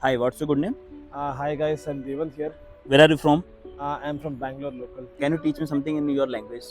Hi, what's your good name? Hi guys, I'm Devant here. Where are you from? I'm from Bangalore local. Can you teach me something in your language?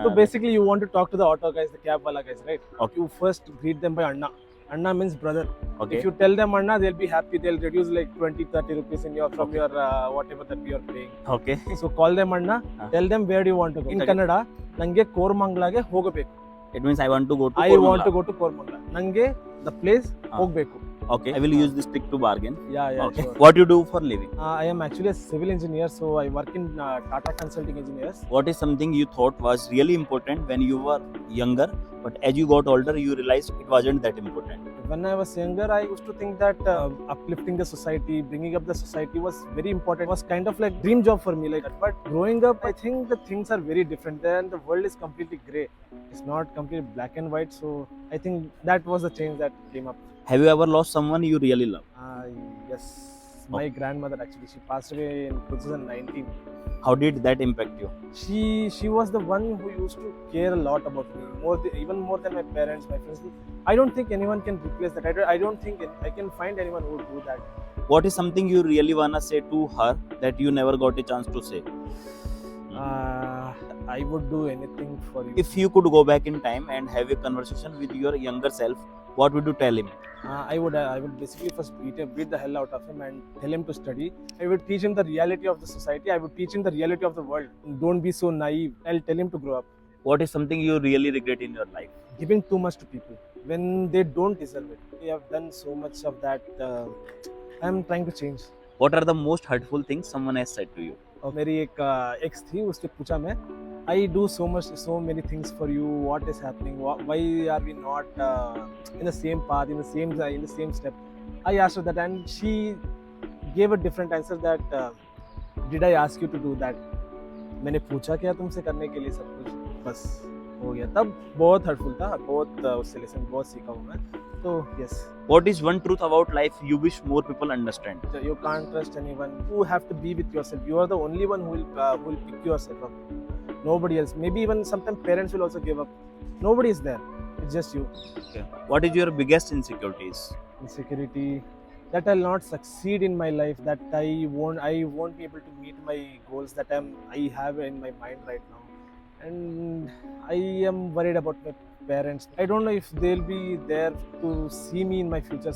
So basically, you want to talk to the auto guys, the cab wala guys, right? Okay. You first greet them by Anna. Anna means brother. Okay. If you tell them Anna, they'll be happy. They'll reduce like 20, 30 rupees in your from Okay. your whatever that we are paying. Okay. So call them Anna. Tell them where do you want to go. In Kannada, ನಂಗೆ ಕೋರಮಂಗಲಗೆ ಹೋಗಬೇಕು. It means I want to go to I want to go to Koramangala. ನಂಗೆ the place ಹೋಗಬೇಕು. Okay. I will use this trick to bargain. Yeah, Okay. sure. What you do for living? I am actually a civil engineer, so I work in Tata Consulting Engineers. What is something you thought was really important when you were younger, but as you got older, you realized it wasn't that important? When I was younger, I used to think that uplifting the society, bringing up the society was very important. It was kind of like dream job for me, like that. But growing up, I think the things are very different. Then the world is completely grey. It's not completely black and white. So I think that was the change that came up. Have you ever lost someone you really love? Yes, my grandmother actually. She passed away in 2019. How did that impact you? She was the one who used to care a lot about me, even more than my parents, my friends. I don't think anyone can replace that. I don't think I can find anyone who would do that. What is something you really wanna say to her that you never got a chance to say? I would do anything for you. If you could go back in time and have a conversation with your younger self, what would you tell him? I would basically first beat the hell out of him and tell him to study. I would teach him the reality of the society. I would teach him the reality of the world. Don't be so naive. I'll tell him to grow up. What is something you really regret in your life? Giving too much to people when they don't deserve it. We have done so much of that. I'm trying to change. What are the most hurtful things someone has said to you? और मेरी एक x थी, उससे पूछा मैं, I do so many things for you. What is happening? Why are we not in the same path, in the same step? I asked her that, and she gave a different answer. That did I ask you to do that? मैंने पूछा क्या तुमसे करने के लिए सब कुछ, बस हो गया. तब बहुत हर्टफुल था, बहुत उससे लेसन बहुत सीखा हूँ मैं. तो yes. What is one truth about life you wish more people understand? You can't trust anyone. You have to be with yourself. You are the only one who will pick yourself up. Nobody else. Maybe even sometimes parents will also give up. Nobody is there. It's just you. Okay. What is your biggest insecurities? Insecurity that I'll not succeed in my life. That I won't be able to meet my goals that I have in my mind right now. And I am worried about my parents. I don't know if they'll be there to see me in my future.